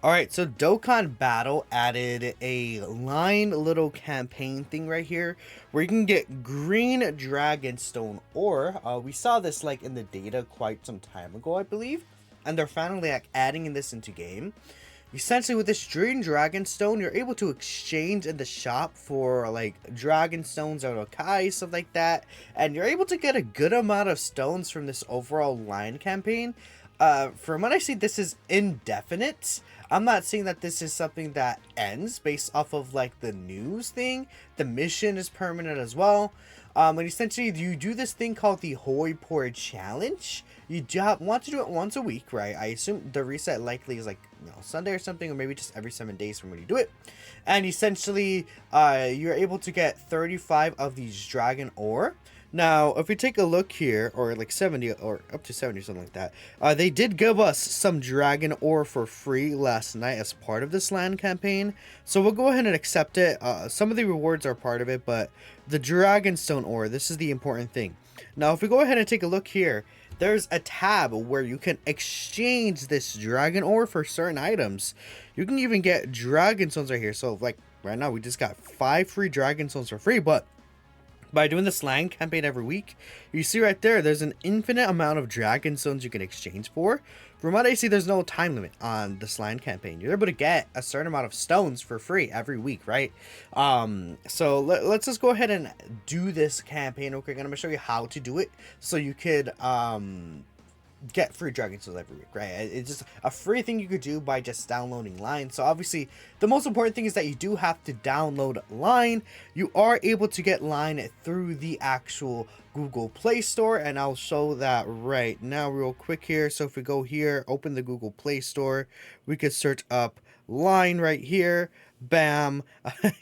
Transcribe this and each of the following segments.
Alright, so Dokkan Battle added a line little campaign thing right here where you can get green Dragonstone ore. We saw this like in the data quite some time ago, I believe, and they're finally like adding this into game. Essentially, with this green Dragonstone, you're able to exchange in the shop for like Dragonstones or Kai, stuff like that, and you're able to get a good amount of stones from this overall line campaign. From what I see, this is indefinite. I'm not saying that this is something that ends based off of like the news thing. The mission is permanent as well. And essentially, you do this thing called the Hoi Por Challenge. You want to do it once a week, right? I assume the reset likely is like, you know, Sunday or something, or maybe just every 7 days from when you do it. And essentially, you're able to get 35 of these dragon ore. Now, if we take a look here, or like 70, or up to 70, something like that, they did give us some dragon ore for free last night as part of this land campaign. So we'll go ahead and accept it. Some of the rewards are part of it, but the dragonstone ore, this is the important thing. Now, if we go ahead and take a look here, there's a tab where you can exchange this dragon ore for certain items. You can even get dragon stones right here. So, like, right now, we just got 5 free dragon stones for free, but by doing the slang campaign every week, you see right there, there's an infinite amount of dragon stones you can exchange for. From what I see, there's no time limit on the slang campaign. You're able to get a certain amount of stones for free every week, right? So let's just go ahead and do this campaign. Okay, I'm gonna show you how to do it so you could get free dragon stones every week, right? It's just a free thing you could do by just downloading line. So obviously the most important thing is that you do have to download line. You are able to get line through the actual Google Play Store, and I'll show that right now real quick here. So if we go here, open the Google Play Store, we could search up line right here. Bam.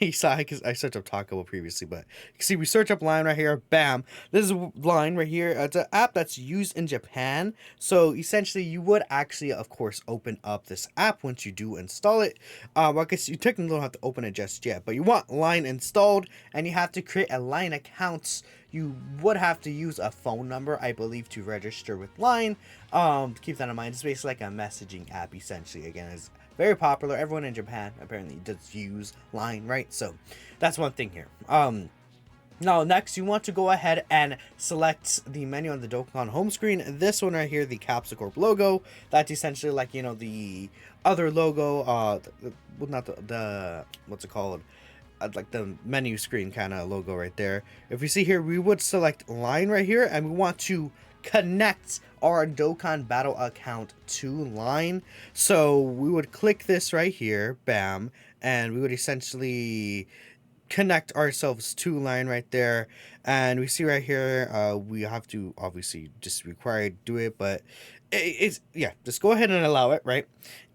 You saw I searched up Taco Bell previously, but you can see we search up line right here. Bam. This is line right here. It's an app that's used in Japan. So essentially, you would actually, of course, open up this app once you do install it. I guess you technically don't have to open it just yet, but you want line installed, and you have to create a line account. You would have to use a phone number, I believe, to register with line. Keep that in mind. It's basically like a messaging app, essentially. Again, it's very popular. Everyone in Japan apparently does use line, right? So that's one thing here. Now, next, you want to go ahead and select the menu on the Dokkan home screen. This one right here, the Capsule Corp logo. That's essentially like, you know, the other logo. Well, not the what's it called? Like the menu screen kind of logo right there. If we see here, we would select line right here, and we want to connect our Dokkan Battle account to line. So we would click this right here, bam, and we would essentially connect ourselves to line right there. And we see right here, we have to obviously just required to do it, but it's yeah, just go ahead and allow it, right?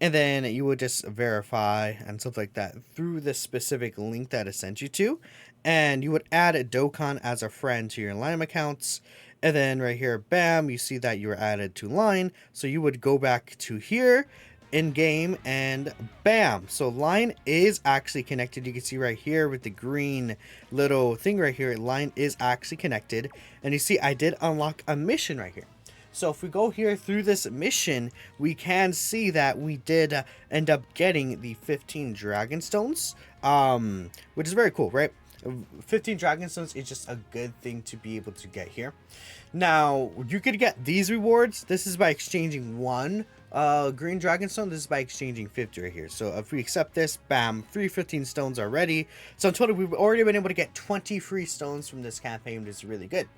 And then you would just verify and stuff like that through the specific link that it sent you to, and you would add Dokkan as a friend to your line accounts. And then right here, bam, you see that you were added to line. So you would go back to here in game, and bam, so line is actually connected. You can see right here with the green little thing right here, line is actually connected. And you see I did unlock a mission right here. So if we go here through this mission, we can see that we did end up getting the 15 dragon stones, which is very cool, right? 15 dragon stones is just a good thing to be able to get here. Now, you could get these rewards. This is by exchanging one green dragonstone. This is by exchanging 50 right here. So if we accept this, bam, free 15 stones already. So in total, we've already been able to get 20 free stones from this campaign, which is really good.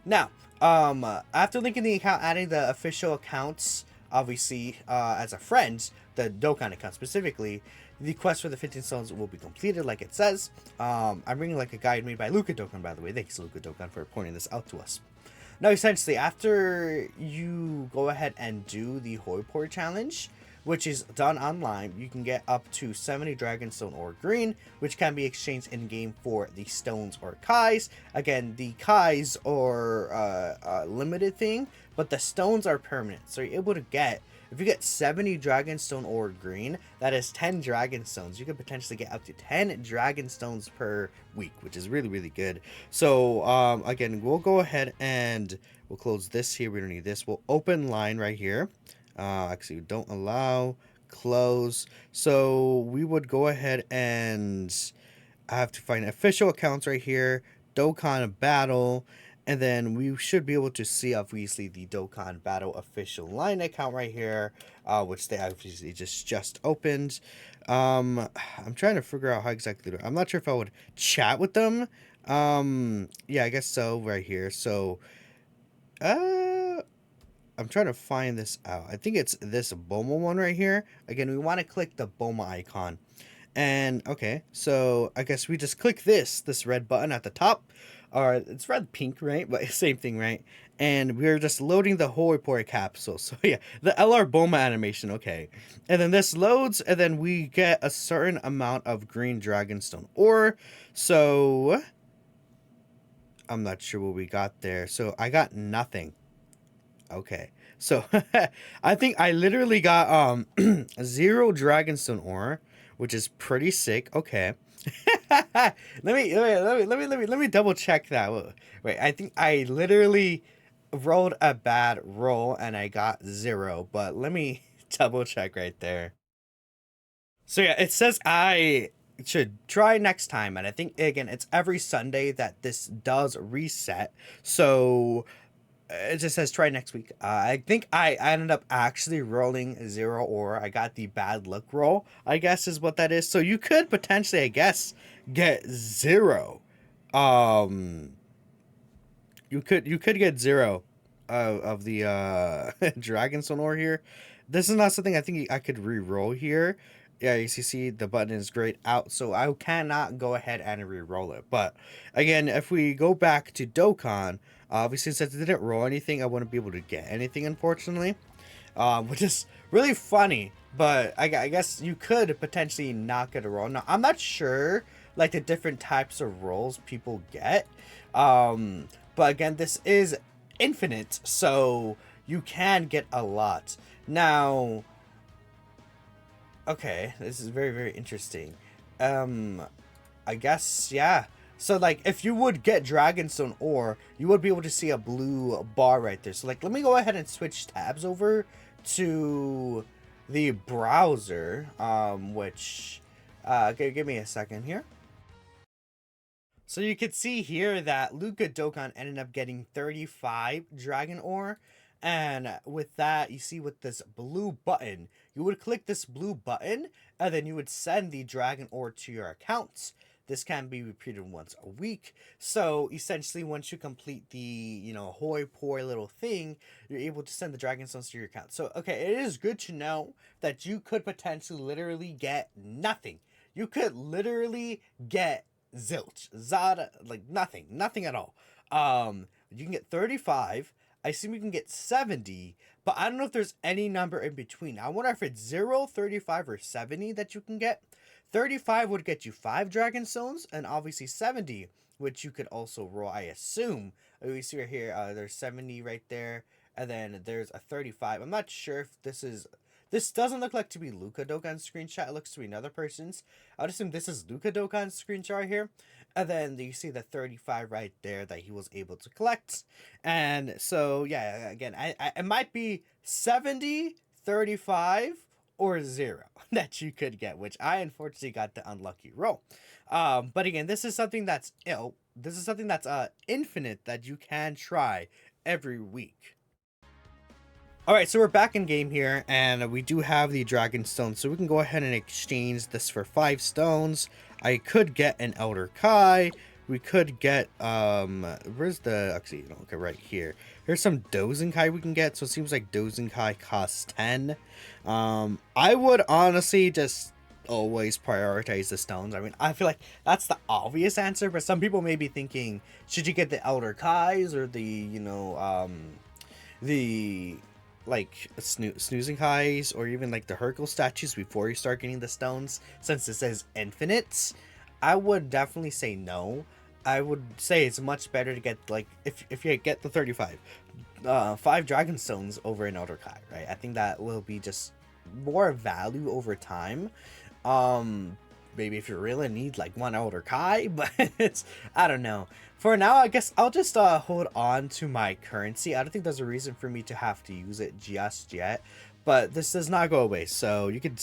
Now, after linking the account, adding the official accounts, obviously, as a friend, the Dokkan account specifically, the quest for the 15 stones will be completed, like it says. I'm bringing like a guide made by Luca Dokkan, by the way. Thanks, Luca Dokkan, for pointing this out to us. Now, essentially, after you go ahead and do the Hoipor challenge, which is done online, you can get up to 70 Dragonstone or Green, which can be exchanged in-game for the Stones or Kais. Again, the Kais are a limited thing, but the Stones are permanent. So you're able to get, if you get 70 Dragonstone or Green, that is 10 Dragonstones. You could potentially get up to 10 Dragonstones per week, which is really, really good. So, again, we'll go ahead and we'll close this here. We don't need this. We'll open line right here. Actually, don't allow, close. So we would go ahead and I have to find official accounts right here, Dokkan Battle, and then we should be able to see obviously the Dokkan Battle official line account right here, which they obviously just opened. I'm trying to figure out how exactly to do it. I'm not sure if I would chat with them. Yeah, I guess so right here. So, I'm trying to find this out. I think it's this Boma one right here. Again, we want to click the Boma icon. And okay, so I guess we just click this red button at the top. Or it's red pink, right? But same thing, right? And we're just loading the whole report capsule. So yeah, the LR Boma animation, okay. And then this loads, and then we get a certain amount of green dragonstone ore. So I'm not sure what we got there. So I got nothing. Okay. So I think I literally got 0 dragonstone ore, which is pretty sick. Okay. Let me double check that. Wait, I think I literally rolled a bad roll and I got 0, but let me double check right there. So yeah, it says I should try next time, and I think again it's every Sunday that this does reset. So it just says try next week. I think I ended up actually rolling 0, or I got the bad luck roll, I guess is what that is. So you could potentially, I guess, get 0. Um, you could get 0 of the Dragonstone ore here. This is not something I think I could re-roll here. Yeah, you see the button is grayed out, so I cannot go ahead and re-roll it. But again, if we go back to Dokkan, obviously since it didn't roll anything, I wouldn't be able to get anything, unfortunately. Which is really funny, but I guess you could potentially not get a roll. Now, I'm not sure, like, the different types of rolls people get. But again, this is infinite, so you can get a lot. Now, okay, this is very, very interesting. I guess, yeah. So, like, if you would get Dragonstone ore, you would be able to see a blue bar right there. So, like, let me go ahead and switch tabs over to the browser, which, okay, give me a second here. So you can see here that Luca Dokkan ended up getting 35 Dragon Ore. And with that, you see with this blue button, you would click this blue button, and then you would send the Dragon Ore to your accounts. This can be repeated once a week. So essentially, once you complete the, hoi poi little thing, you're able to send the Dragonstones to your account. So, okay, it is good to know that you could potentially literally get nothing. You could literally get zilch, zada, like nothing at all. You can get 35. I assume you can get 70, but I don't know if there's any number in between. I wonder if it's 0, 35, or 70 that you can get. 35 would get you 5 Dragonstones, and obviously 70, which you could also roll, I assume. We see right here, there's 70 right there, and then there's a 35. I'm not sure if this is... This doesn't look like to be Luca Dokkan's screenshot. It looks to be another person's. I would assume this is Luca Dokkan's screenshot right here. And then you see the 35 right there that he was able to collect. And so, yeah, again, it might be 70, 35, or 0 that you could get, which I unfortunately got the unlucky roll. But again, this is something that's infinite that you can try every week. Alright, so we're back in game here, and we do have the Dragon Stone, so we can go ahead and exchange this for 5 stones. I could get an Elder Kai. We could get, where's the, actually, okay, right here. Here's some Dozen Kai we can get, so it seems like Dozen Kai costs 10. I would honestly just always prioritize the stones. I mean, I feel like that's the obvious answer, but some people may be thinking, should you get the Elder Kais or the, the like snoozing highs, or even like the Hercule statues before you start getting the stones, since it says infinite. I would definitely say no. I would say it's much better to get, like, if you get the 35 5 dragon stones over an Elder Kai, right? I think that will be just more value over time. Maybe if you really need like 1 Elder Kai, but it's, I don't know. For now, I guess I'll just hold on to my currency. I don't think there's a reason for me to have to use it just yet. but this does not go away. So you could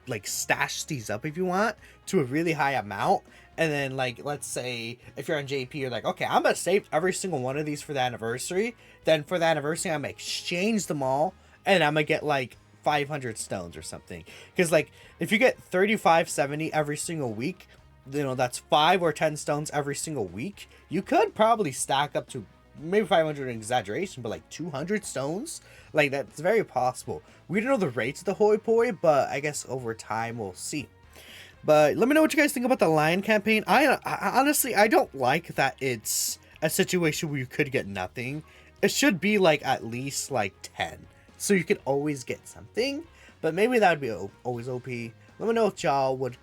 like stash these up if you want to a really high amount, and then like let's say if you're on JP, you're like, okay, I'm gonna save every single one of these for the anniversary. Then for the anniversary, I'm gonna exchange them all, and I'm gonna get like 500 stones or something. Because like if you get 3570 every single week, that's 5 or 10 stones every single week. You could probably stack up to maybe 500 in exaggeration, but like 200 stones, like that's very possible. We don't know the rates of the hoi poi, but I guess over time we'll see. But let me know what you guys think about the lion campaign. I honestly, I don't like that it's a situation where you could get nothing. It should be like at least like 10, so you could always get something. But maybe that would be always OP. Let me know if y'all would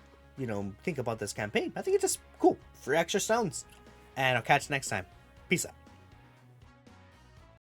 think about this campaign. I think it's just cool. Free extra stones. And I'll catch you next time. Peace out.